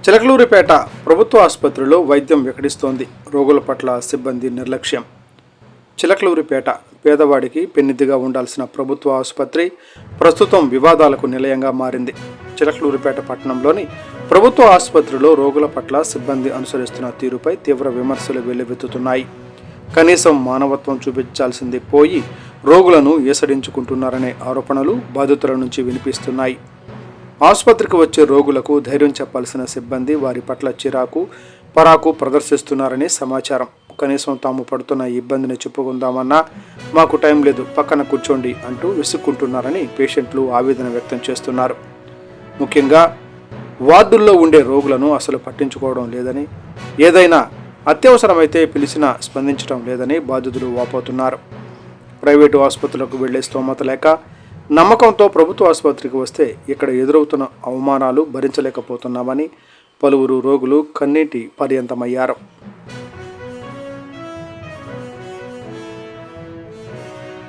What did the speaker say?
చిలకలూరిపేట ప్రభుత్వ ఆసుపత్రిలో వైద్యం వికటిస్తోంది. రోగుల పట్ల సిబ్బంది నిర్లక్ష్యం. చిలకలూరిపేట పేదవాడికి పెన్నిదిగా ఉండాల్సిన ప్రభుత్వ ఆసుపత్రి ప్రస్తుతం వివాదాలకు నిలయంగా మారింది. చిలకలూరిపేట పట్టణంలోని ప్రభుత్వ ఆసుపత్రిలో రోగుల పట్ల సిబ్బంది అనుసరిస్తున్న తీరుపై తీవ్ర విమర్శలు వెల్లువెత్తుతున్నాయి. కనీసం మానవత్వం చూపించాల్సింది పోయి రోగులను ఈసడించుకుంటున్నారనే ఆరోపణలు బాధితుల నుంచి వినిపిస్తున్నాయి. ఆసుపత్రికి వచ్చే రోగులకు ధైర్యం చెప్పాల్సిన సిబ్బంది వారి పట్ల చిరాకు పరాకు ప్రదర్శిస్తున్నారని సమాచారం. కనీసం తాము పడుతున్న ఇబ్బందిని చెప్పుకుందామన్నా మాకు టైం లేదు, పక్కన కూర్చోండి అంటూ విసుక్కుంటున్నారని పేషెంట్లు ఆవేదన వ్యక్తం చేస్తున్నారు. ముఖ్యంగా వార్డుల్లో ఉండే రోగులను అసలు పట్టించుకోవడం లేదని, ఏదైనా అత్యవసరమైతే పిలిచినా స్పందించడం లేదని బాధితులు వాపోతున్నారు. ప్రైవేటు ఆసుపత్రులకు వెళ్లే స్తోమత లేక నమ్మకంతో ప్రభుత్వ ఆసుపత్రికి వస్తే ఇక్కడ ఎదురవుతున్న అవమానాలు భరించలేకపోతున్నామని పలువురు రోగులు కన్నీటి పర్యంతమయ్యారు.